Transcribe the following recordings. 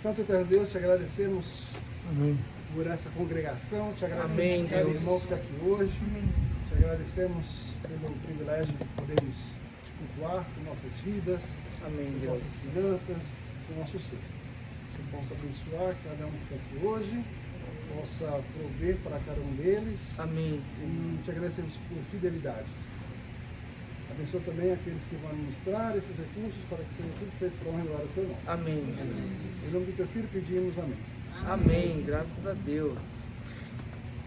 Santo Eterno Deus, te agradecemos Amém. por essa congregação, te agradecemos Amém, por cada Deus. irmão que está aqui hoje, te agradecemos pelo privilégio de podermos te cultuar com nossas vidas, Amém, com Deus. nossas finanças, com o nosso ser. Que você possa abençoar cada um que está aqui hoje, possa prover para cada um deles. Amém, Senhor. E te agradecemos por fidelidades. Abençoa também aqueles que vão administrar esses recursos para que seja tudo feito para honra e glória do teu nome. Amém, Jesus. Em nome do teu filho pedimos amém. Amém, graças a Deus.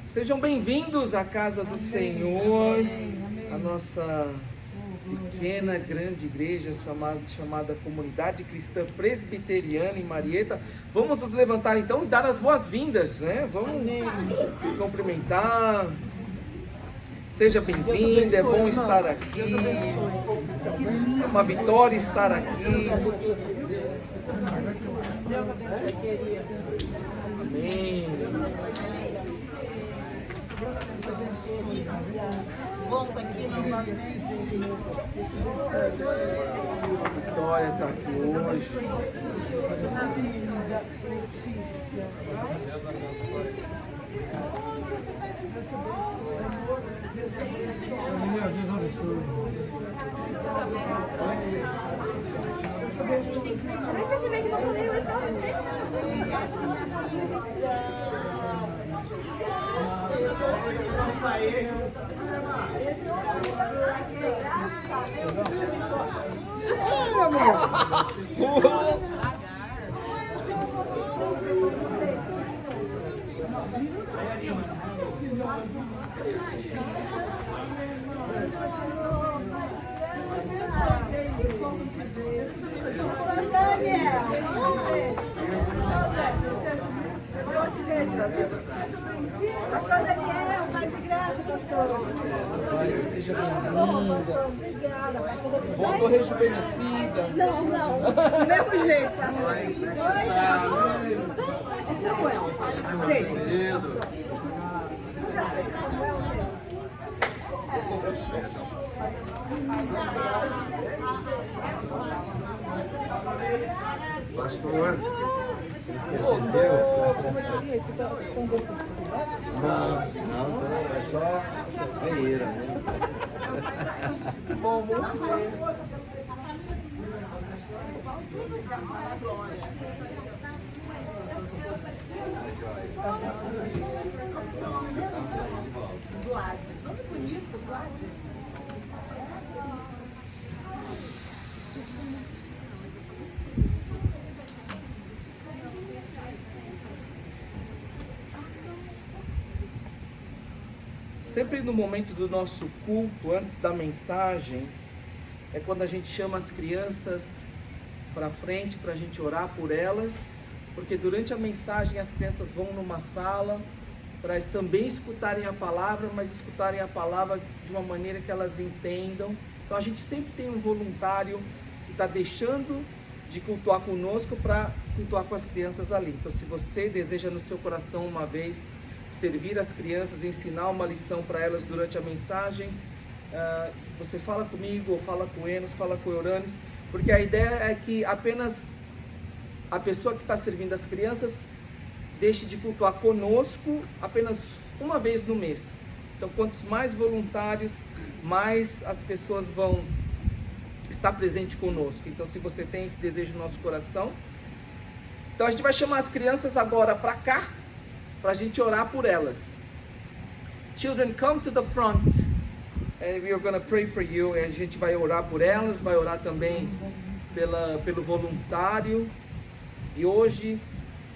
Sejam bem-vindos à casa do Senhor, a nossa pequena, grande igreja chamada Comunidade Cristã Presbiteriana em Marieta. Vamos nos levantar então e dar as boas-vindas, né? Vamos cumprimentar. Seja bem-vinda, é bom estar aqui. É uma vitória estar aqui. Amém. Volta aqui novamente. A Vitória está aqui hoje. Letícia. Deus abençoe. Vai perceber que não falei, vai estar Daniel, vamos ver. Vou te ver, José. Pastor Daniel, paz e graça, pastor. Olha, seja bem-vinda. Obrigada, pastor. Voltou rejuvenescida. Não, do mesmo jeito, pastor. É Samuel. David. Pastor, não, é só feira, né? Bom, muito bem. Sempre no momento do nosso culto, antes da mensagem, é quando a gente chama as crianças para frente para a gente orar por elas, porque durante a mensagem as crianças vão numa sala para também escutarem a palavra, mas escutarem a palavra de uma maneira que elas entendam. Então a gente sempre tem um voluntário que está deixando de cultuar conosco para cultuar com as crianças ali. Então se você deseja no seu coração uma vez servir as crianças, ensinar uma lição para elas durante a mensagem, você fala comigo, ou fala com o Enos, fala com o Euranes, porque a ideia é que apenas a pessoa que está servindo as crianças deixe de cultuar conosco apenas uma vez no mês. Então quantos mais voluntários, mais as pessoas vão estar presentes conosco. Então se você tem esse desejo no nosso coração, então a gente vai chamar as crianças agora para cá, para a gente orar por elas. Children, come to the front and we are going to pray for you. E a gente vai orar por elas, vai orar também pelo voluntário. E hoje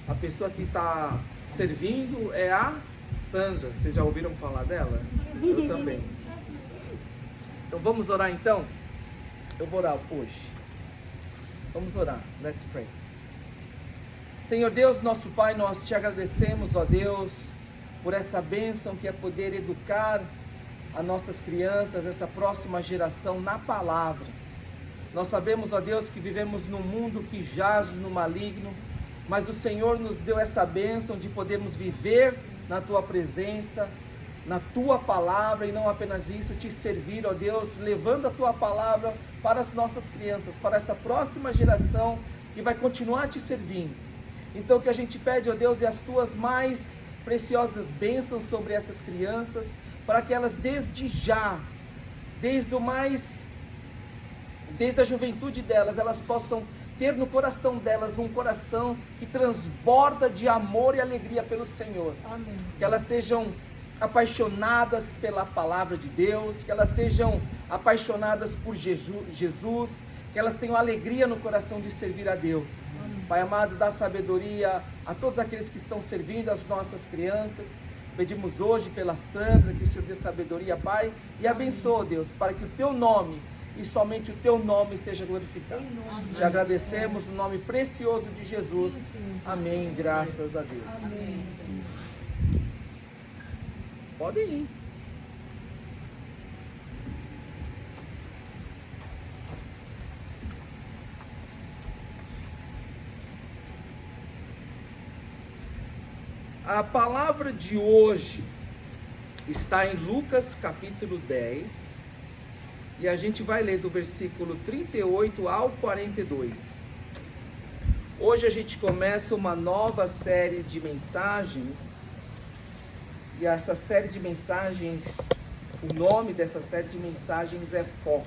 a pessoa que está servindo é a Sandra. Vocês já ouviram falar dela? Eu também. Então vamos orar então? Eu vou orar hoje. Vamos orar. Let's pray. Senhor Deus, nosso Pai, nós te agradecemos, ó Deus, por essa bênção que é poder educar as nossas crianças, essa próxima geração na palavra. Nós sabemos, ó Deus, que vivemos num mundo que jaz no maligno, mas o Senhor nos deu essa bênção de podermos viver na Tua presença, na Tua palavra, e não apenas isso, te servir, ó Deus, levando a Tua palavra para as nossas crianças, para essa próxima geração que vai continuar te servindo. Então o que a gente pede, ó Deus, é as tuas mais preciosas bênçãos sobre essas crianças, para que elas desde já, desde a juventude delas, elas possam ter no coração delas um coração que transborda de amor e alegria pelo Senhor. Amém. Que elas sejam apaixonadas pela palavra de Deus, que elas sejam apaixonadas por Jesus, que elas tenham alegria no coração de servir a Deus. Pai amado, dá sabedoria a todos aqueles que estão servindo as nossas crianças. Pedimos hoje pela Sandra, que o Senhor dê sabedoria, Pai, e abençoa, Deus, para que o Teu nome, e somente o Teu nome, seja glorificado. Te agradecemos no nome precioso de Jesus. Amém, graças a Deus. Amém. Podem ir. A palavra de hoje está em Lucas capítulo 10, e a gente vai ler do versículo 38 ao 42. Hoje a gente começa uma nova série de mensagens, e essa série de mensagens, o nome dessa série de mensagens é Foco.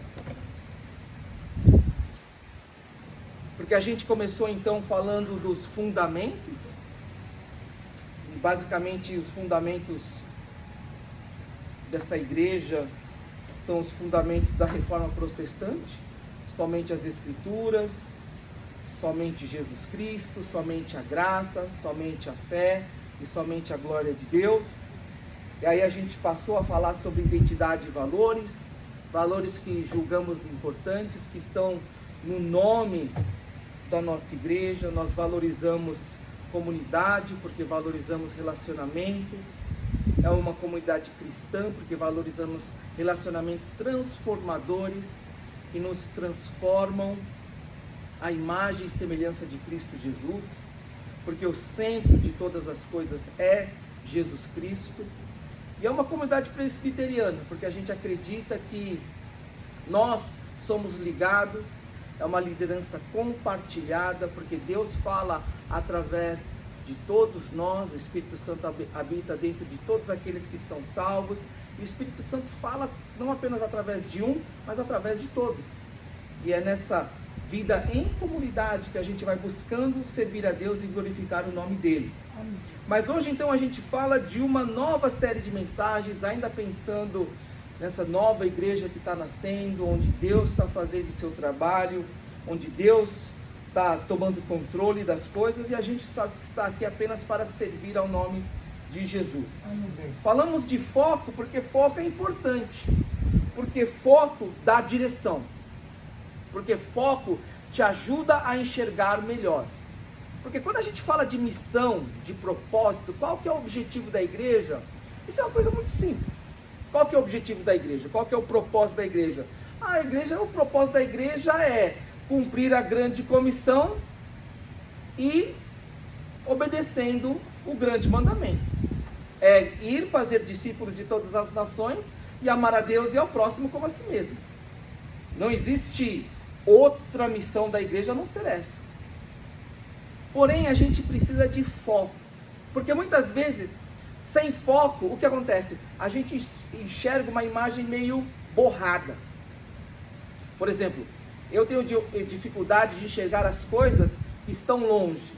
Porque a gente começou então falando dos fundamentos, basicamente os fundamentos dessa igreja são os fundamentos da reforma protestante, somente as escrituras, somente Jesus Cristo, somente a graça, somente a fé e somente a glória de Deus. E aí a gente passou a falar sobre identidade e valores, valores que julgamos importantes, que estão no nome da nossa igreja. Nós valorizamos comunidade, porque valorizamos relacionamentos. É uma comunidade cristã, porque valorizamos relacionamentos transformadores, que nos transformam à imagem e semelhança de Cristo Jesus, porque o centro de todas as coisas é Jesus Cristo. E é uma comunidade presbiteriana, porque a gente acredita que nós somos ligados, é uma liderança compartilhada, porque Deus fala através de todos nós, o Espírito Santo habita dentro de todos aqueles que são salvos, e o Espírito Santo fala não apenas através de um, mas através de todos. E é nessa vida em comunidade que a gente vai buscando servir a Deus e glorificar o nome dele. Amém. Mas hoje então a gente fala de uma nova série de mensagens, ainda pensando nessa nova igreja que está nascendo, onde Deus está fazendo o seu trabalho, onde Deus está tomando controle das coisas, e a gente está aqui apenas para servir ao nome de Jesus. Amém. Falamos de foco porque foco é importante, porque foco dá direção, porque foco te ajuda a enxergar melhor. Porque quando a gente fala de missão, de propósito, qual que é o objetivo da igreja? Isso é uma coisa muito simples. Qual que é o objetivo da igreja? Qual que é o propósito da igreja? O propósito da igreja é cumprir a grande comissão e obedecendo o grande mandamento. É ir fazer discípulos de todas as nações e amar a Deus e ao próximo como a si mesmo. Não existe outra missão da igreja a não ser essa. Porém, a gente precisa de foco, porque muitas vezes, sem foco, o que acontece? A gente enxerga uma imagem meio borrada. Por exemplo, eu tenho dificuldade de enxergar as coisas que estão longe,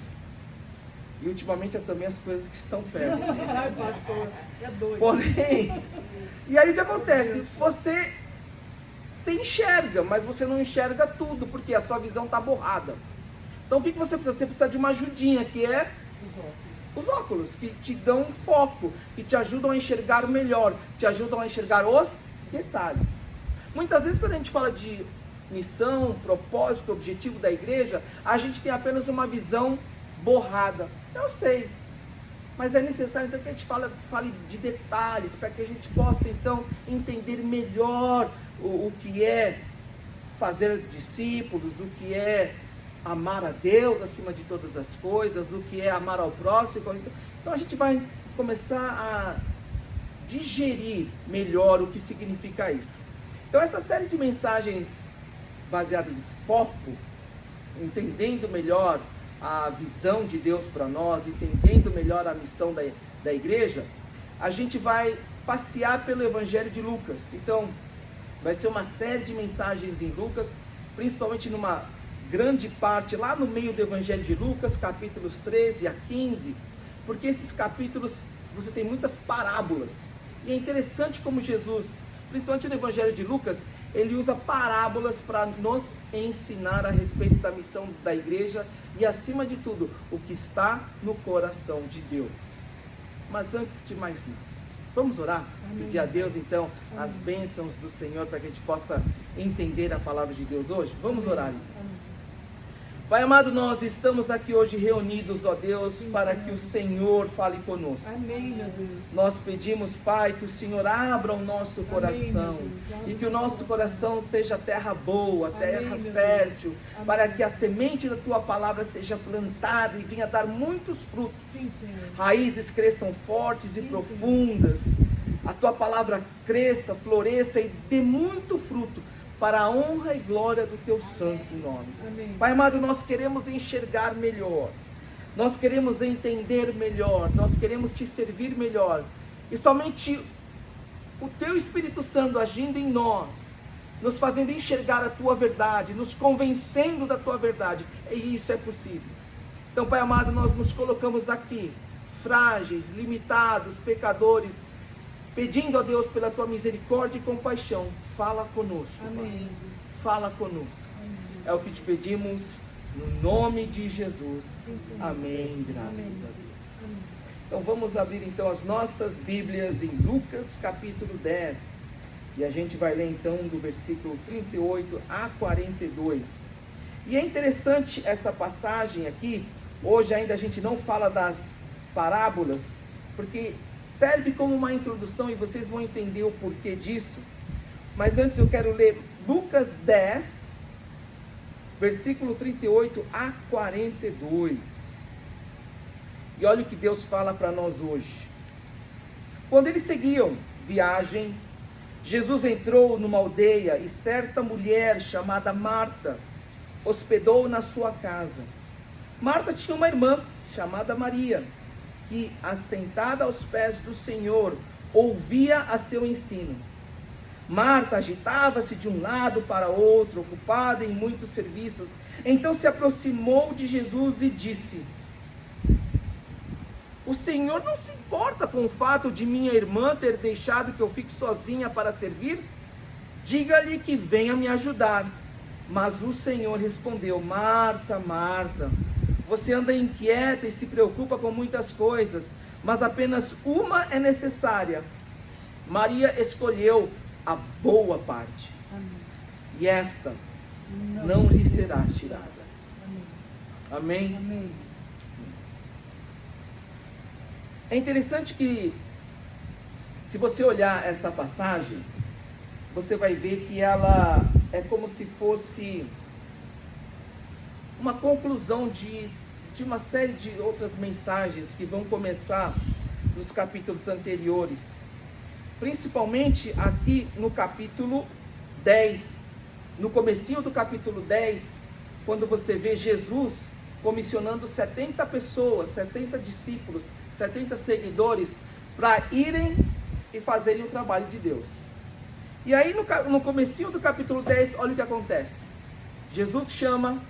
e ultimamente também as coisas que estão perto. Ai, pastor, é doido. Porém, e aí o que acontece? Você se enxerga, mas você não enxerga tudo, porque a sua visão está borrada. Então o que você precisa? Você precisa de uma ajudinha, que é os óculos, que te dão foco, que te ajudam a enxergar melhor, te ajudam a enxergar os detalhes. Muitas vezes quando a gente fala de missão, propósito, objetivo da igreja, a gente tem apenas uma visão borrada. Eu sei, mas é necessário então que a gente fale de detalhes, para que a gente possa então entender melhor o que é fazer discípulos, o que é amar a Deus acima de todas as coisas, o que é amar ao próximo. Então a gente vai começar a digerir melhor o que significa isso. Então essa série de mensagens baseada em foco, entendendo melhor a visão de Deus para nós, entendendo melhor a missão da igreja, a gente vai passear pelo Evangelho de Lucas. Então, vai ser uma série de mensagens em Lucas, principalmente numa grande parte lá no meio do Evangelho de Lucas, capítulos 13 a 15, porque esses capítulos você tem muitas parábolas. E é interessante como Jesus, principalmente no Evangelho de Lucas, ele usa parábolas para nos ensinar a respeito da missão da igreja e, acima de tudo, o que está no coração de Deus. Mas antes de mais nada, vamos orar? Amém. Pedir a Deus, então, as bênçãos do Senhor para que a gente possa entender a palavra de Deus hoje? Vamos orar, então. Pai amado, nós estamos aqui hoje reunidos, ó Deus, para que o Senhor fale conosco. Amém, meu Deus. Nós pedimos, Pai, que o Senhor abra o nosso coração e que o nosso coração seja terra boa, terra fértil, para que a semente da Tua palavra seja plantada e venha dar muitos frutos. Sim, Senhor. Raízes cresçam fortes e profundas. A Tua palavra cresça, floresça e dê muito fruto, para a honra e glória do Teu santo nome. Amém. Pai amado, nós queremos enxergar melhor, nós queremos entender melhor, nós queremos Te servir melhor, e somente o Teu Espírito Santo agindo em nós, nos fazendo enxergar a Tua verdade, nos convencendo da Tua verdade, e isso é possível. Então, Pai amado, nós nos colocamos aqui, frágeis, limitados, pecadores, pedindo a Deus pela Tua misericórdia e compaixão. Fala conosco, Amém. Pai. Fala conosco. É o que te pedimos no nome de Jesus. Amém. Graças a Deus. Então vamos abrir então as nossas Bíblias em Lucas capítulo 10. E a gente vai ler então do versículo 38 a 42. E é interessante essa passagem aqui. Hoje ainda a gente não fala das parábolas, porque serve como uma introdução e vocês vão entender o porquê disso. Mas antes eu quero ler Lucas 10, versículo 38 a 42. E olha o que Deus fala para nós hoje. Quando eles seguiam viagem, Jesus entrou numa aldeia e certa mulher chamada Marta hospedou na sua casa. Marta tinha uma irmã chamada Maria, que, assentada aos pés do Senhor, ouvia a seu ensino. Marta agitava-se de um lado para outro, ocupada em muitos serviços. Então se aproximou de Jesus e disse: o Senhor não se importa com o fato de minha irmã ter deixado que eu fique sozinha para servir? Diga-lhe que venha me ajudar. Mas o Senhor respondeu: Marta, Marta, você anda inquieta e se preocupa com muitas coisas, mas apenas uma é necessária. Maria escolheu a boa parte, e esta não lhe será tirada. Amém? Amém. É interessante que, se você olhar essa passagem, você vai ver que ela é como se fosse uma conclusão de uma série de outras mensagens que vão começar nos capítulos anteriores. Principalmente aqui no capítulo 10, no comecinho do capítulo 10, quando você vê Jesus comissionando 70 pessoas, 70 discípulos, 70 seguidores, para irem e fazerem o trabalho de Deus. E aí no comecinho do capítulo 10, olha o que acontece. Jesus chama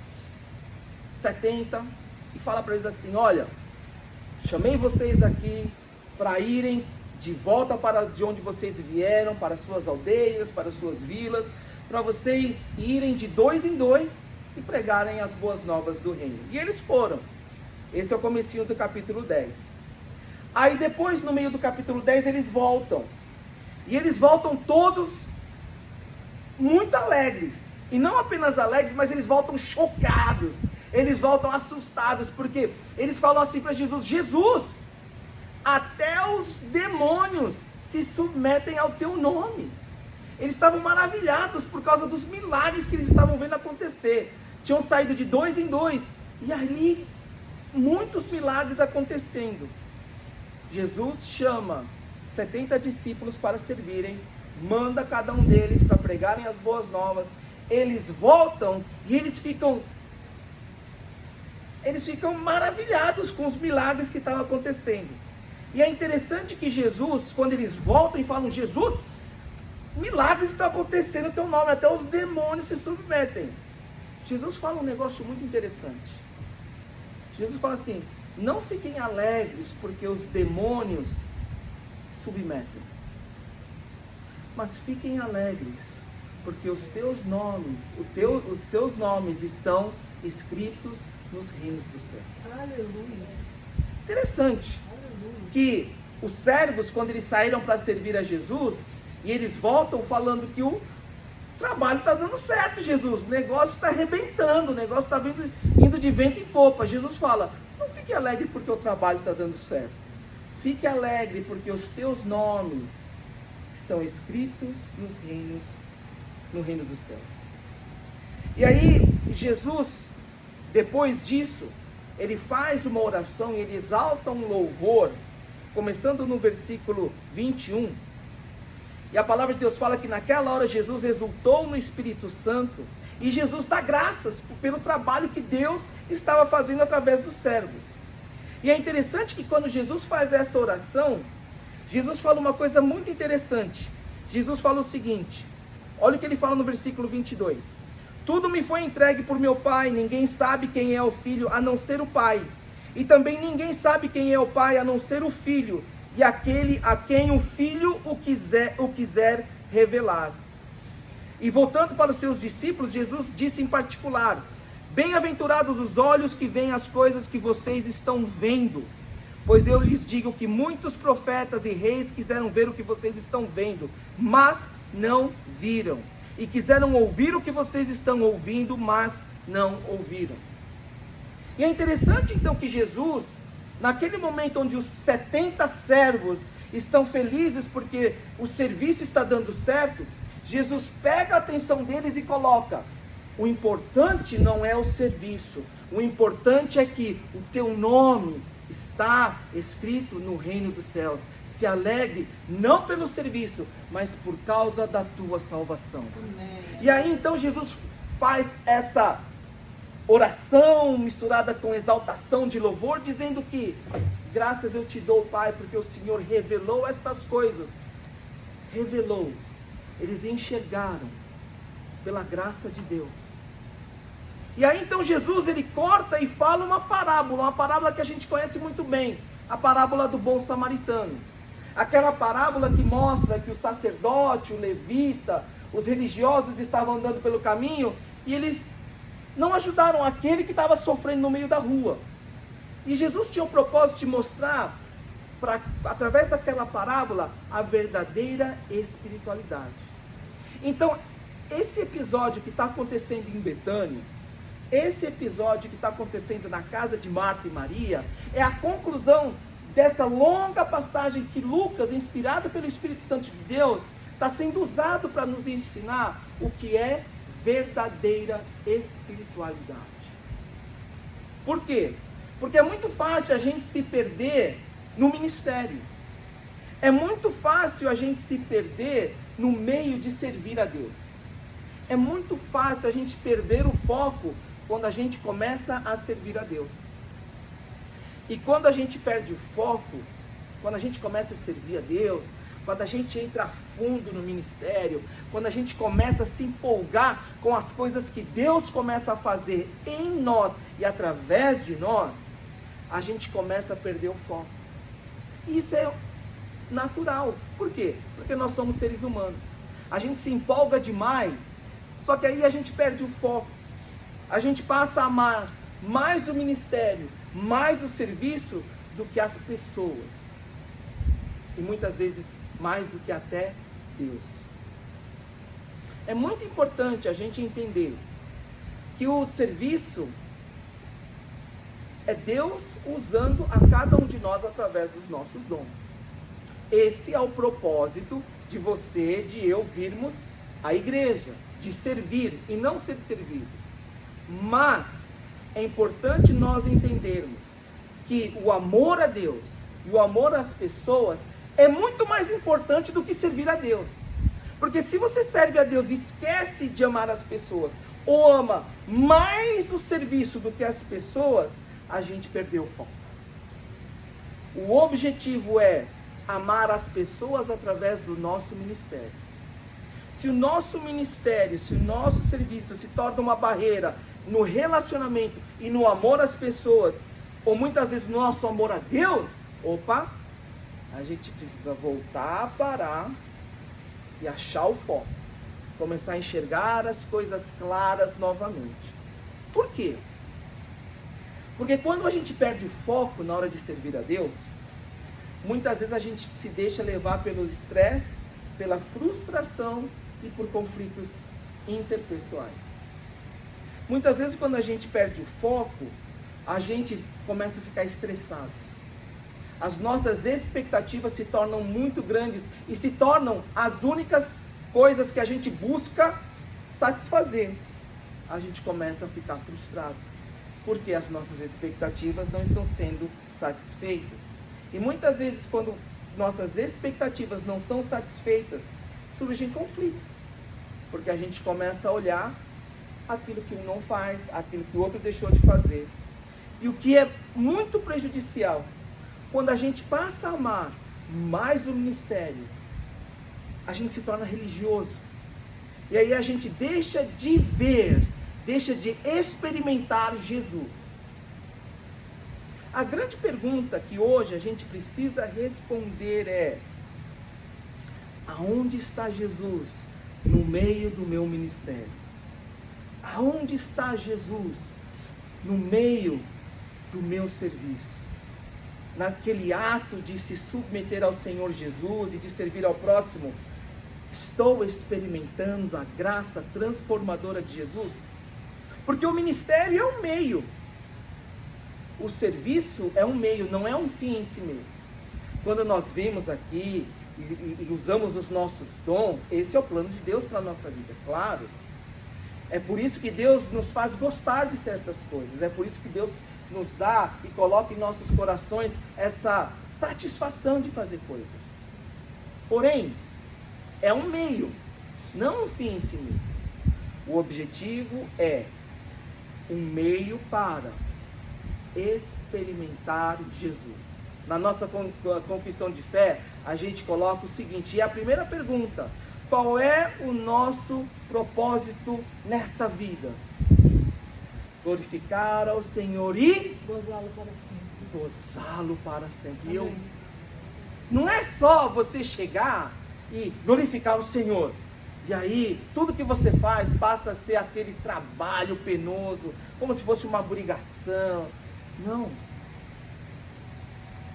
70 e fala para eles assim: olha, chamei vocês aqui para irem de volta para de onde vocês vieram, para suas aldeias, para suas vilas, para vocês irem de 2 em 2 e pregarem as boas novas do reino. E eles foram. Esse é o comecinho do capítulo 10. Aí depois, no meio do capítulo 10, eles voltam. E eles voltam todos muito alegres. E não apenas alegres, mas eles voltam chocados. Eles voltam assustados, porque eles falam assim para Jesus: Jesus, até os demônios se submetem ao teu nome. Eles estavam maravilhados por causa dos milagres que eles estavam vendo acontecer. Tinham saído de 2 em 2, e ali muitos milagres acontecendo. Jesus chama 70 discípulos para servirem, manda cada um deles para pregarem as boas novas. Eles voltam e eles ficam eles ficam maravilhados com os milagres que estavam acontecendo. E é interessante que Jesus, quando eles voltam e falam, Jesus, milagres estão acontecendo no teu nome, até os demônios se submetem. Jesus fala um negócio muito interessante. Jesus fala assim, não fiquem alegres porque os demônios submetem, mas fiquem alegres porque os teus nomes, os seus nomes estão escritos nos reinos dos céus. Aleluia. Interessante que os servos, quando eles saíram para servir a Jesus, e eles voltam falando que o trabalho está dando certo, Jesus, o negócio está arrebentando, o negócio está indo de vento em popa. Jesus fala, não fique alegre porque o trabalho está dando certo, fique alegre porque os teus nomes estão escritos no reino dos céus. E aí Jesus, depois disso, ele faz uma oração e ele exalta um louvor, começando no versículo 21, e a palavra de Deus fala que naquela hora Jesus exultou no Espírito Santo, e Jesus dá graças pelo trabalho que Deus estava fazendo através dos servos. E é interessante que quando Jesus faz essa oração, Jesus fala uma coisa muito interessante. Jesus fala o seguinte, olha o que ele fala no versículo 22. Tudo me foi entregue por meu Pai, ninguém sabe quem é o Filho a não ser o Pai. E também ninguém sabe quem é o Pai a não ser o Filho, e aquele a quem o Filho o quiser revelar. E voltando para os seus discípulos, Jesus disse em particular, bem-aventurados os olhos que veem as coisas que vocês estão vendo, pois eu lhes digo que muitos profetas e reis quiseram ver o que vocês estão vendo, mas não viram, e quiseram ouvir o que vocês estão ouvindo, mas não ouviram. E é interessante então que Jesus, naquele momento onde os 70 servos estão felizes porque o serviço está dando certo, Jesus pega a atenção deles e coloca, o importante não é o serviço, o importante é que o teu nome está escrito no reino dos céus. Se alegre não pelo serviço, mas por causa da tua salvação. Amém. E aí então Jesus faz essa oração misturada com exaltação de louvor, dizendo que graças eu te dou, Pai, porque o Senhor revelou estas coisas. Revelou. Eles enxergaram pela graça de Deus. E aí então Jesus, ele corta e fala uma parábola que a gente conhece muito bem, a parábola do bom samaritano. Aquela parábola que mostra que o sacerdote, o levita, os religiosos estavam andando pelo caminho e eles não ajudaram aquele que estava sofrendo no meio da rua. E Jesus tinha o propósito de mostrar, através daquela parábola, a verdadeira espiritualidade. Então, esse episódio que está acontecendo em Betânia, esse episódio que está acontecendo na casa de Marta e Maria, é a conclusão dessa longa passagem que Lucas, inspirado pelo Espírito Santo de Deus, está sendo usado para nos ensinar o que é verdadeira espiritualidade. Por quê? Porque é muito fácil a gente se perder no ministério. É muito fácil a gente se perder no meio de servir a Deus. É muito fácil a gente perder o foco quando a gente começa a servir a Deus. E quando a gente perde o foco, quando a gente começa a servir a Deus, quando a gente entra a fundo no ministério, quando a gente começa a se empolgar com as coisas que Deus começa a fazer em nós e através de nós, a gente começa a perder o foco. E isso é natural. Por quê? Porque nós somos seres humanos. A gente se empolga demais, só que aí a gente perde o foco. A gente passa a amar mais o ministério, mais o serviço do que as pessoas. E muitas vezes mais do que até Deus. É muito importante a gente entender que o serviço é Deus usando a cada um de nós através dos nossos dons. Esse é o propósito de você, de eu virmos à igreja, de servir e não ser servido. Mas é importante nós entendermos que o amor a Deus e o amor às pessoas é muito mais importante do que servir a Deus. Porque se você serve a Deus e esquece de amar as pessoas, ou ama mais o serviço do que as pessoas, a gente perdeu o foco. O objetivo é amar as pessoas através do nosso ministério. Se o nosso ministério, se o nosso serviço se torna uma barreira no relacionamento e no amor às pessoas, ou muitas vezes no nosso amor a Deus, opa, a gente precisa voltar a parar e achar o foco. Começar a enxergar as coisas claras novamente. Por quê? Porque quando a gente perde o foco na hora de servir a Deus, muitas vezes a gente se deixa levar pelo estresse, pela frustração e por conflitos interpessoais. Muitas vezes quando a gente perde o foco, a gente começa a ficar estressado. As nossas expectativas se tornam muito grandes e se tornam as únicas coisas que a gente busca satisfazer. A gente começa a ficar frustrado, porque as nossas expectativas não estão sendo satisfeitas. E muitas vezes quando nossas expectativas não são satisfeitas, surgem conflitos, porque a gente começa a olhar aquilo que um não faz, aquilo que o outro deixou de fazer. E o que é muito prejudicial, quando a gente passa a amar mais o ministério, a gente se torna religioso. E aí a gente deixa de ver, deixa de experimentar Jesus. A grande pergunta que hoje a gente precisa responder é: aonde está Jesus no meio do meu ministério? Aonde está Jesus no meio do meu serviço? Naquele ato de se submeter ao Senhor Jesus e de servir ao próximo, estou experimentando a graça transformadora de Jesus? Porque o ministério é um meio. O serviço é um meio, não é um fim em si mesmo. Quando nós vemos aqui e usamos os nossos dons, esse é o plano de Deus para a nossa vida, claro. É por isso que Deus nos faz gostar de certas coisas. É por isso que Deus nos dá e coloca em nossos corações essa satisfação de fazer coisas. Porém, é um meio, não um fim em si mesmo. O objetivo é um meio para experimentar Jesus. Na nossa confissão de fé, a gente coloca o seguinte, e a primeira pergunta: qual é o nosso propósito nessa vida? Glorificar ao Senhor e Gozá-lo para sempre. gozá-lo para sempre. Amém. Não é só você chegar e glorificar o Senhor, e aí tudo que você faz passa a ser aquele trabalho penoso, como se fosse uma obrigação. Não.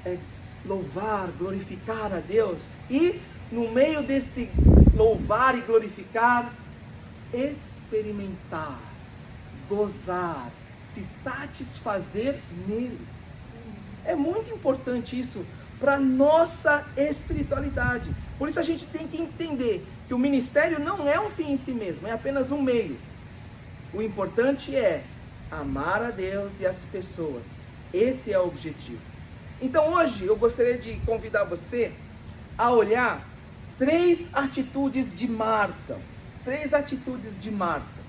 É louvar, glorificar a Deus, e no meio desse louvar e glorificar, experimentar, gozar, se satisfazer nele. É muito importante isso para a nossa espiritualidade. Por isso a gente tem que entender que o ministério não é um fim em si mesmo, é apenas um meio. O importante é amar a Deus e as pessoas. Esse é o objetivo. Então hoje eu gostaria de convidar você a olhar 3 atitudes de Marta. 3 atitudes de Marta.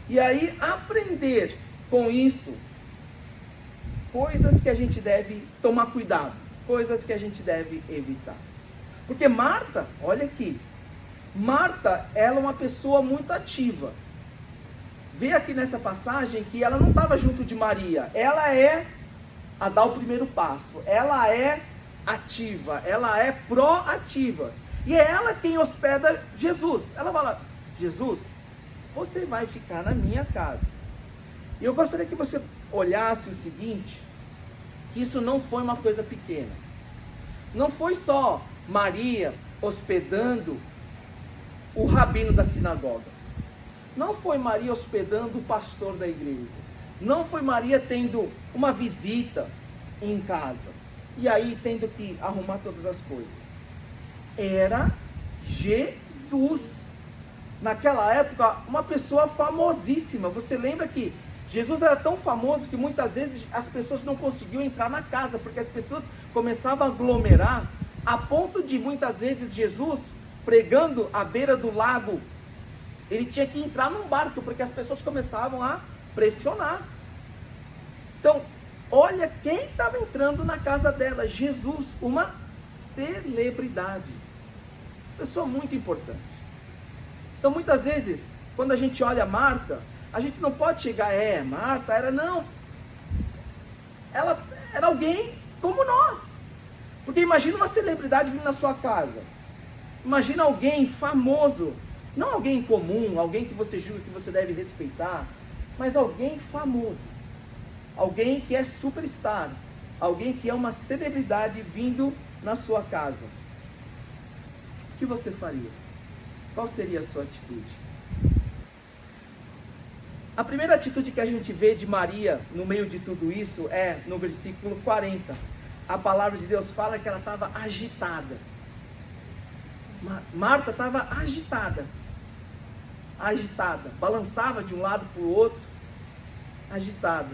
E aí aprender com isso coisas que a gente deve tomar cuidado, coisas que a gente deve evitar. Porque Marta, olha aqui, Marta, ela é uma pessoa muito ativa. Vê aqui nessa passagem que ela não estava junto de Maria, ela é a dar o primeiro passo, ela é ativa, ela é proativa. E é ela quem hospeda Jesus. Ela fala: Jesus, você vai ficar na minha casa. E eu gostaria que você olhasse o seguinte, que isso não foi uma coisa pequena. Não foi só Maria hospedando o rabino da sinagoga. Não foi Maria hospedando o pastor da igreja. Não foi Maria tendo uma visita em casa e aí tendo que arrumar todas as coisas. Era Jesus. Naquela época, uma pessoa famosíssima. Você lembra que Jesus era tão famoso que muitas vezes as pessoas não conseguiam entrar na casa, porque as pessoas começavam a aglomerar, a ponto de muitas vezes Jesus, pregando à beira do lago, ele tinha que entrar num barco, porque as pessoas começavam a pressionar. Então, olha quem estava entrando na casa dela, Jesus, uma celebridade, pessoa muito importante. Então muitas vezes, quando a gente olha Marta, a gente não pode chegar, Marta era, não, ela era alguém como nós, porque imagina uma celebridade vindo na sua casa, imagina alguém famoso, não alguém comum, alguém que você julga que você deve respeitar, mas alguém famoso, alguém que é superstar, alguém que é uma celebridade vindo na sua casa. O que você faria? Qual seria a sua atitude? A primeira atitude que a gente vê de Maria no meio de tudo isso é no versículo 40. A palavra de Deus fala que ela estava agitada. Marta estava agitada, balançava de um lado para o outro, agitada.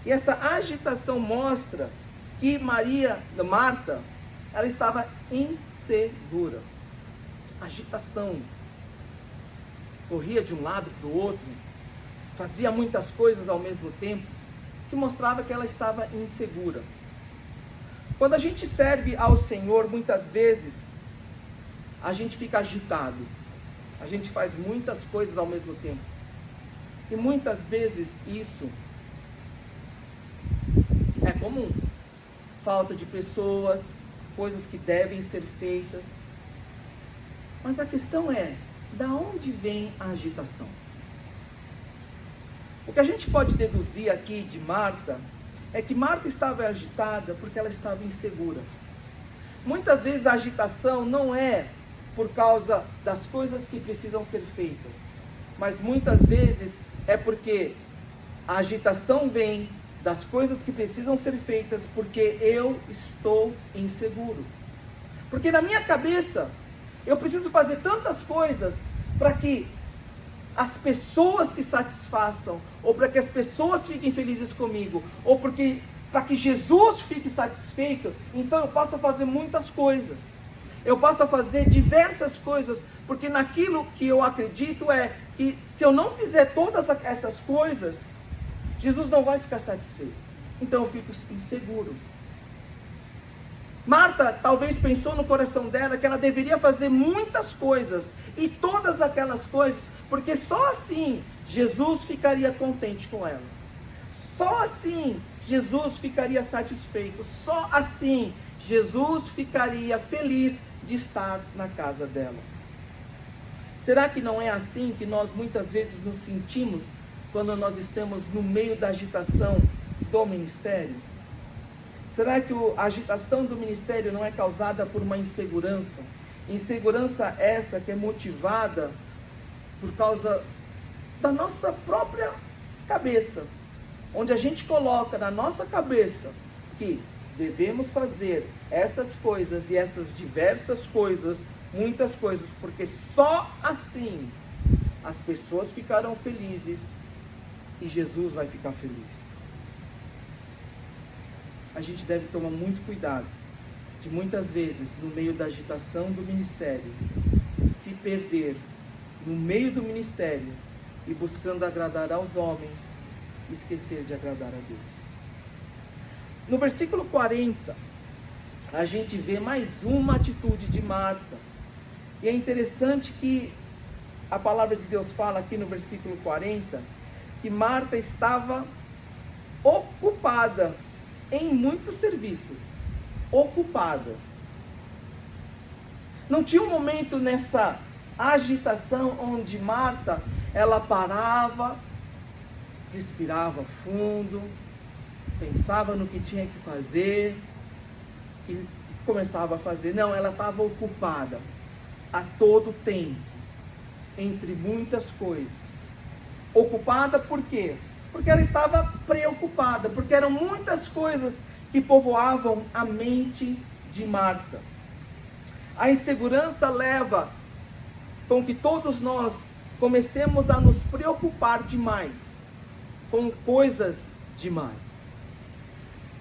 E essa agitação mostra que Marta, ela estava insegura. Agitação, corria de um lado para o outro, fazia muitas coisas ao mesmo tempo, que mostrava que ela estava insegura. Quando a gente serve ao Senhor, muitas vezes, a gente fica agitado, a gente faz muitas coisas ao mesmo tempo, e muitas vezes isso é comum, falta de pessoas, coisas que devem ser feitas, mas a questão é, da onde vem a agitação? O que a gente pode deduzir aqui de Marta, é que Marta estava agitada porque ela estava insegura. Muitas vezes a agitação não é por causa das coisas que precisam ser feitas, mas muitas vezes é porque a agitação vem das coisas que precisam ser feitas porque eu estou inseguro. Porque na minha cabeça, eu preciso fazer tantas coisas para que as pessoas se satisfaçam, ou para que as pessoas fiquem felizes comigo, ou para que Jesus fique satisfeito. Então eu posso fazer muitas coisas, eu posso fazer diversas coisas, porque naquilo que eu acredito é que se eu não fizer todas essas coisas, Jesus não vai ficar satisfeito. Então eu fico inseguro. Marta talvez pensou no coração dela que ela deveria fazer muitas coisas, e todas aquelas coisas, porque só assim Jesus ficaria contente com ela. Só assim Jesus ficaria satisfeito. Só assim Jesus ficaria feliz de estar na casa dela. Será que não é assim que nós muitas vezes nos sentimos quando nós estamos no meio da agitação do ministério? Será que a agitação do ministério não é causada por uma insegurança? Insegurança essa que é motivada por causa da nossa própria cabeça, onde a gente coloca na nossa cabeça que devemos fazer essas coisas e essas diversas coisas, muitas coisas, porque só assim as pessoas ficarão felizes e Jesus vai ficar feliz. A gente deve tomar muito cuidado de muitas vezes, no meio da agitação do ministério, se perder no meio do ministério e buscando agradar aos homens, esquecer de agradar a Deus. No versículo 40, a gente vê mais uma atitude de Marta. E é interessante que a palavra de Deus fala aqui no versículo 40, que Marta estava ocupada em muitos serviços. Ocupada. Não tinha um momento nessa agitação onde Marta, ela parava, respirava fundo, pensava no que tinha que fazer e começava a fazer. Não, ela estava ocupada a todo tempo, entre muitas coisas. Ocupada por quê? Porque ela estava preocupada, porque eram muitas coisas que povoavam a mente de Marta. A insegurança leva com que todos nós comecemos a nos preocupar demais com coisas demais.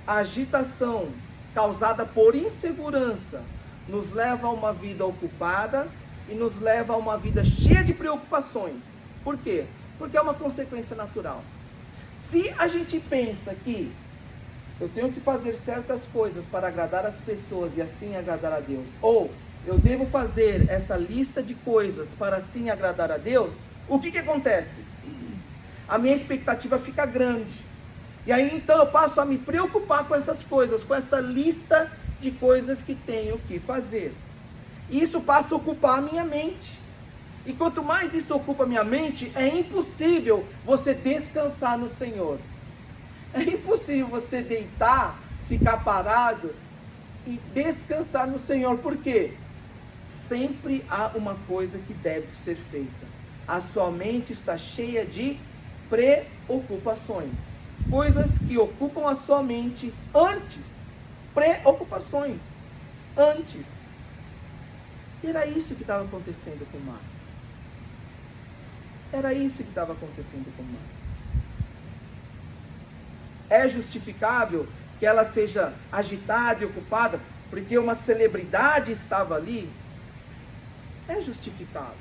A agitação causada por insegurança nos leva a uma vida ocupada e nos leva a uma vida cheia de preocupações. Por quê? Porque é uma consequência natural. Se a gente pensa que eu tenho que fazer certas coisas para agradar as pessoas e assim agradar a Deus, ou eu devo fazer essa lista de coisas para assim agradar a Deus, o que acontece? A minha expectativa fica grande. E aí então eu passo a me preocupar com essas coisas, com essa lista de coisas que tenho que fazer. E isso passa a ocupar a minha mente. E quanto mais isso ocupa a minha mente, é impossível você descansar no Senhor. É impossível você deitar, ficar parado e descansar no Senhor. Por quê? Sempre há uma coisa que deve ser feita. A sua mente está cheia de preocupações. Coisas que ocupam a sua mente antes. Preocupações. Antes. E era isso que estava acontecendo com Marta. Era isso que estava acontecendo com Marta. É justificável que ela seja agitada e ocupada porque uma celebridade estava ali? É justificável.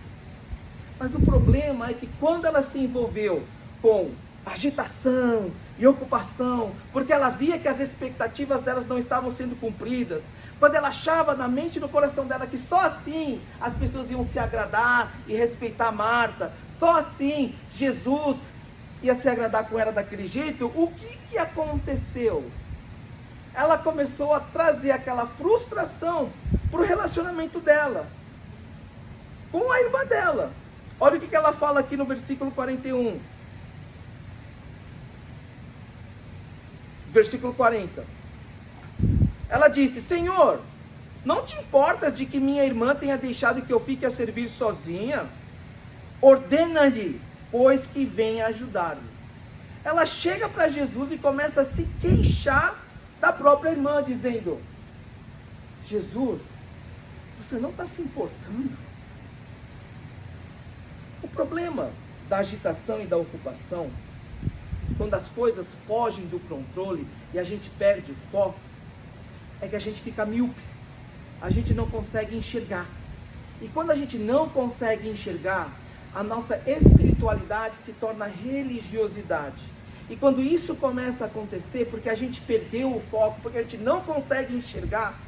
Mas o problema é que quando ela se envolveu com agitação e ocupação, porque ela via que as expectativas delas não estavam sendo cumpridas, quando ela achava na mente e no coração dela que só assim as pessoas iam se agradar e respeitar Marta, só assim Jesus ia se agradar com ela daquele jeito, o que aconteceu? Ela começou a trazer aquela frustração para o relacionamento dela com a irmã dela. Olha o que ela fala aqui no versículo 41. Versículo 40. Ela disse: Senhor, não te importas de que minha irmã tenha deixado que eu fique a servir sozinha? Ordena-lhe, pois, que venha ajudar-me. Ela chega para Jesus e começa a se queixar da própria irmã, dizendo: Jesus, você não está se importando? O problema da agitação e da ocupação, quando as coisas fogem do controle e a gente perde o foco, é que a gente fica míope, a gente não consegue enxergar. E quando a gente não consegue enxergar, a nossa espiritualidade se torna religiosidade. E quando isso começa a acontecer, porque a gente perdeu o foco, porque a gente não consegue enxergar,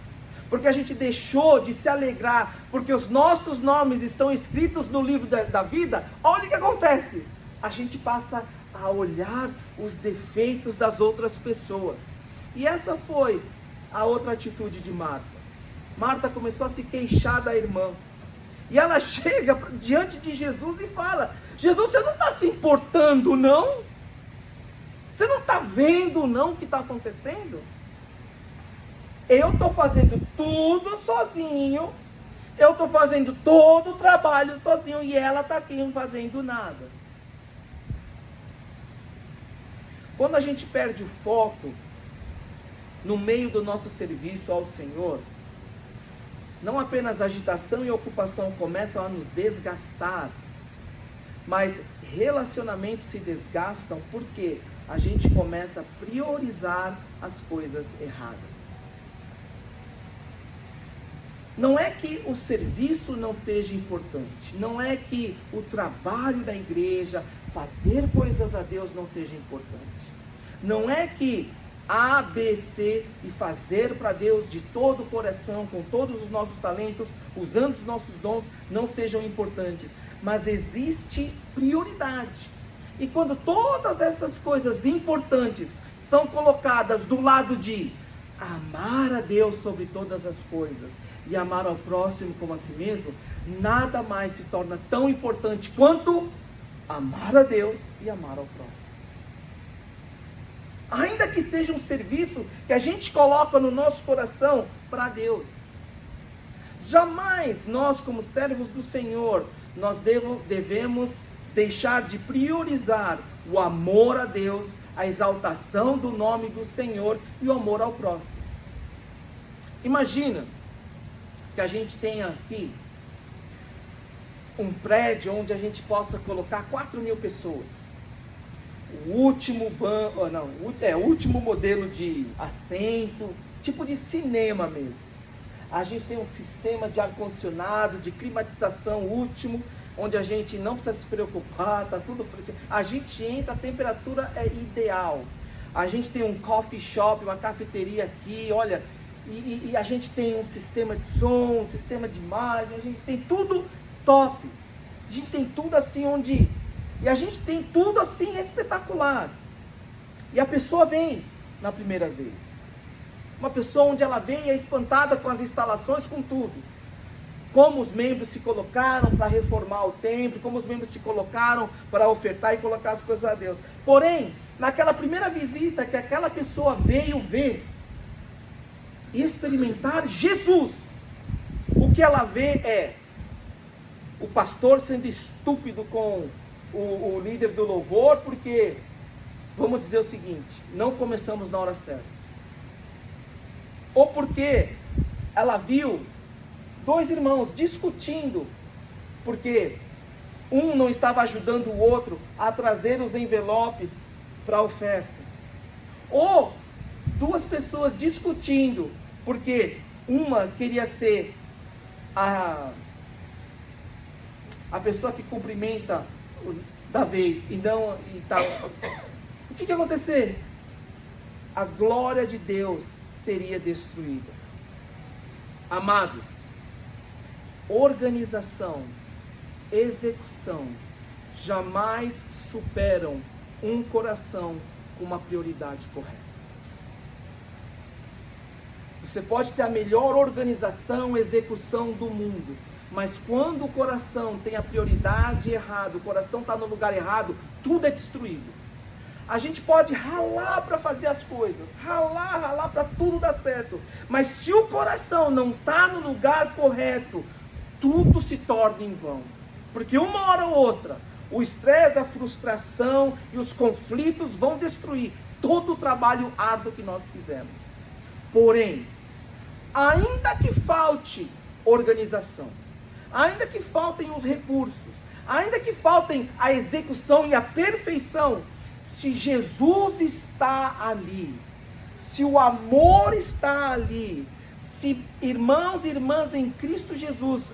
porque a gente deixou de se alegrar, porque os nossos nomes estão escritos no livro da vida, olha o que acontece. A gente passa a olhar os defeitos das outras pessoas. E essa foi a outra atitude de Marta. Marta começou a se queixar da irmã. E ela chega diante de Jesus e fala: Jesus, você não está se importando, não? Você não está vendo, não, o que está acontecendo? Eu estou fazendo tudo sozinho. Eu estou fazendo todo o trabalho sozinho. E ela está aqui não fazendo nada. Quando a gente perde o foco no meio do nosso serviço ao Senhor, não apenas agitação e ocupação começam a nos desgastar, mas relacionamentos se desgastam porque a gente começa a priorizar as coisas erradas. Não é que o serviço não seja importante, não é que o trabalho da igreja, fazer coisas a Deus não seja importante. Não é que A, B, C e fazer para Deus de todo o coração, com todos os nossos talentos, usando os nossos dons, não sejam importantes. Mas existe prioridade. E quando todas essas coisas importantes são colocadas do lado de amar a Deus sobre todas as coisas e amar ao próximo como a si mesmo, nada mais se torna tão importante quanto amar a Deus e amar ao próximo. Ainda que seja um serviço que a gente coloca no nosso coração para Deus. Jamais nós, como servos do Senhor, nós devemos deixar de priorizar o amor a Deus, a exaltação do nome do Senhor e o amor ao próximo. Imagina que a gente tenha aqui um prédio onde a gente possa colocar 4.000 pessoas. O último último modelo de assento, tipo de cinema mesmo. A gente tem um sistema de ar-condicionado, de climatização último, onde a gente não precisa se preocupar, tá tudo. A gente entra, a temperatura é ideal. a gente tem um coffee shop, uma cafeteria aqui, olha, e a gente tem um sistema de som, um sistema de imagem, a gente tem tudo top. A gente tem tudo assim e a gente tem tudo assim espetacular. E a pessoa vem na primeira vez. Uma pessoa onde ela vem e é espantada com as instalações, com tudo. Como os membros se colocaram para reformar o templo, como os membros se colocaram para ofertar e colocar as coisas a Deus. Porém, naquela primeira visita que aquela pessoa veio ver e experimentar Jesus, o que ela vê é o pastor sendo estúpido com o líder do louvor, porque, vamos dizer o seguinte, não começamos na hora certa. Ou porque ela viu 2 irmãos discutindo, porque um não estava ajudando o outro a trazer os envelopes para a oferta. Ou 2 pessoas discutindo, porque uma queria ser a pessoa que cumprimenta da vez e não e tal. O que ia acontecer? A glória de Deus seria destruída. Amados, organização, execução jamais superam um coração com uma prioridade correta. Você pode ter a melhor organização, execução do mundo, mas quando o coração tem a prioridade errada, o coração está no lugar errado, tudo é destruído. A gente pode ralar para fazer as coisas, ralar para tudo dar certo, mas se o coração não está no lugar correto, tudo se torna em vão. Porque uma hora ou outra, o estresse, a frustração e os conflitos vão destruir todo o trabalho árduo que nós fizemos. Porém, ainda que falte organização, ainda que faltem os recursos, ainda que faltem a execução e a perfeição, se Jesus está ali, se o amor está ali, se irmãos e irmãs em Cristo Jesus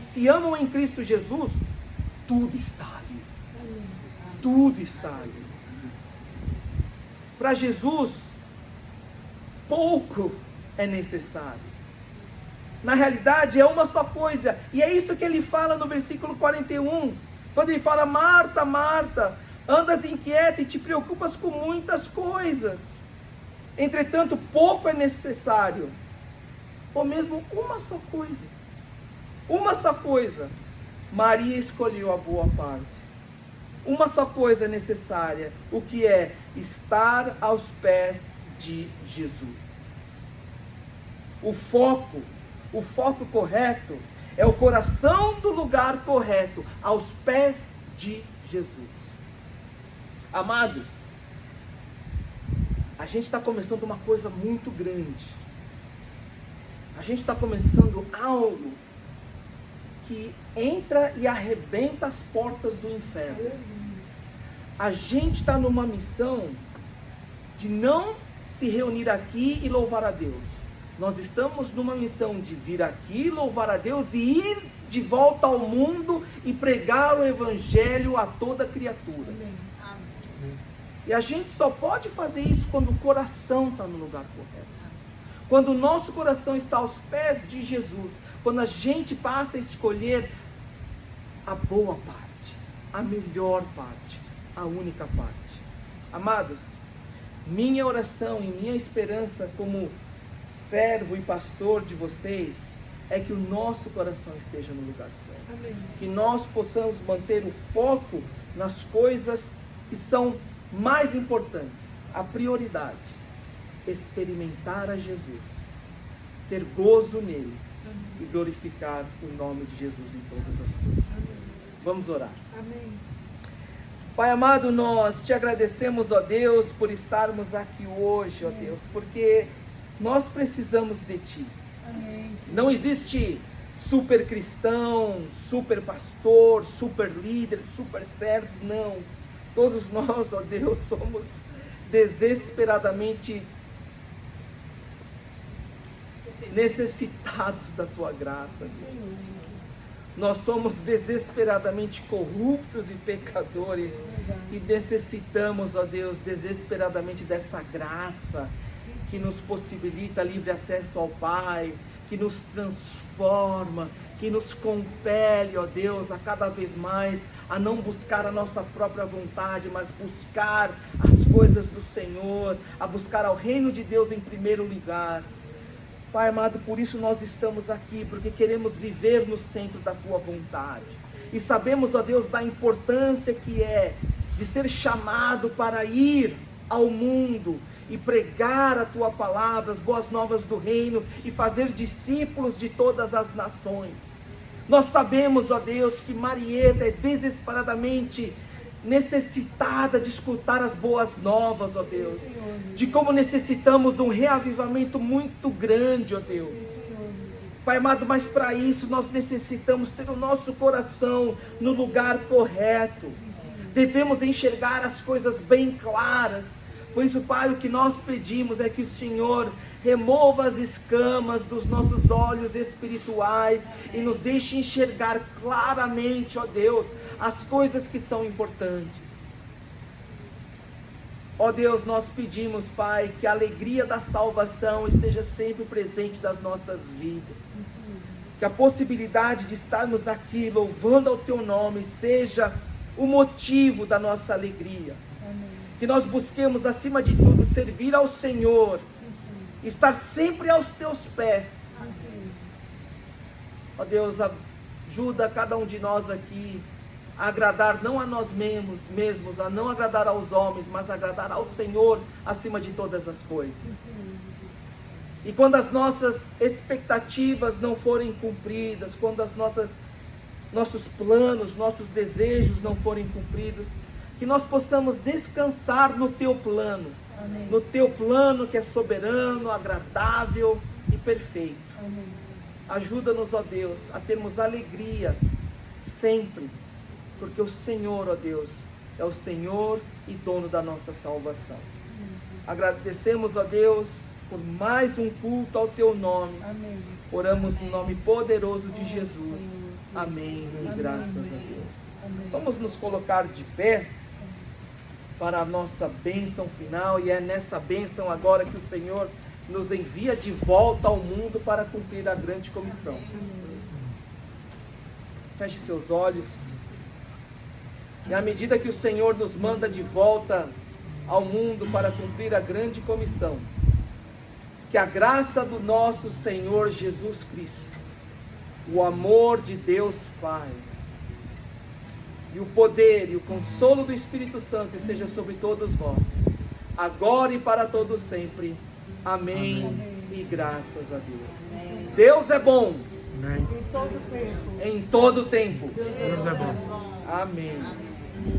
se amam em Cristo Jesus, tudo está ali. Tudo está ali. Para Jesus, pouco é necessário. Na realidade é uma só coisa, e é isso que ele fala no versículo 41, quando ele fala: Marta, Marta, andas inquieta e te preocupas com muitas coisas, entretanto pouco é necessário, ou mesmo uma só coisa. Maria escolheu a boa parte. Uma só coisa é necessária, o que é estar aos pés de Jesus. O foco correto é o coração do lugar correto, aos pés de Jesus. Amados, a gente está começando uma coisa muito grande. A gente está começando algo que entra e arrebenta as portas do inferno. A gente está numa missão de não se reunir aqui e louvar a Deus. Nós estamos numa missão de vir aqui, louvar a Deus e ir de volta ao mundo e pregar o Evangelho a toda criatura. Amém. E a gente só pode fazer isso quando o coração está no lugar correto. Quando o nosso coração está aos pés de Jesus. Quando a gente passa a escolher a boa parte, a melhor parte, a única parte. Amados, minha oração e minha esperança como servo e pastor de vocês é que o nosso coração esteja no lugar certo. Amém. Que nós possamos manter o foco nas coisas que são mais importantes, a prioridade, experimentar a Jesus, ter gozo nele e glorificar o nome de Jesus em todas as coisas. Amém. Vamos orar. Amém. Pai amado, nós te agradecemos, ó Deus, por estarmos aqui hoje, ó Deus, porque nós precisamos de ti. Amém. Não existe super cristão, super pastor, super líder, super servo, não. Todos nós, ó Deus, somos desesperadamente necessitados da tua graça, Deus. Nós somos desesperadamente corruptos e pecadores e necessitamos, ó Deus, desesperadamente dessa graça que nos possibilita livre acesso ao Pai, que nos transforma, que nos compele, ó Deus, a cada vez mais a não buscar a nossa própria vontade, mas buscar as coisas do Senhor, a buscar ao reino de Deus em primeiro lugar. Pai amado, por isso nós estamos aqui, porque queremos viver no centro da Tua vontade. E sabemos, ó Deus, da importância que é de ser chamado para ir ao mundo e pregar a Tua palavra, as boas novas do reino, e fazer discípulos de todas as nações. Nós sabemos, ó Deus, que Marieta é desesperadamente necessitada de escutar as boas novas, ó Deus, de como necessitamos um reavivamento muito grande, ó Deus. Pai amado, mas para isso nós necessitamos ter o nosso coração no lugar correto. Devemos enxergar as coisas bem claras. Por isso, Pai, o que nós pedimos é que o Senhor remova as escamas dos nossos olhos espirituais e nos deixe enxergar claramente, ó Deus, as coisas que são importantes. Ó Deus, nós pedimos, Pai, que a alegria da salvação esteja sempre presente das nossas vidas. Que a possibilidade de estarmos aqui louvando ao Teu nome seja o motivo da nossa alegria. Que nós busquemos, acima de tudo, servir ao Senhor, estar sempre aos Teus pés. Ó Deus, ajuda cada um de nós aqui a agradar não a nós mesmos, a não agradar aos homens, mas a agradar ao Senhor acima de todas as coisas. E quando as nossas expectativas não forem cumpridas, quando nossos planos, nossos desejos não forem cumpridos, que nós possamos descansar no Teu plano. Amém. No Teu plano que é soberano, agradável e perfeito. Amém. Ajuda-nos, ó Deus, a termos alegria sempre, porque o Senhor, ó Deus, é o Senhor e dono da nossa salvação. Sim. Agradecemos, ó Deus, por mais um culto ao Teu nome. Amém. Oramos no nome poderoso de Jesus. Amém. E graças a Deus. Amém. Vamos nos colocar de pé para a nossa bênção final, e é nessa bênção agora que o Senhor nos envia de volta ao mundo para cumprir a grande comissão. Feche seus olhos, e à medida que o Senhor nos manda de volta ao mundo para cumprir a grande comissão, que a graça do nosso Senhor Jesus Cristo, o amor de Deus Pai, e o poder e o consolo do Espírito Santo esteja sobre todos vós, agora e para todos sempre. Amém. Amém. E graças a Deus. Amém. Deus é bom. Amém. Em todo tempo. Deus é bom. Amém.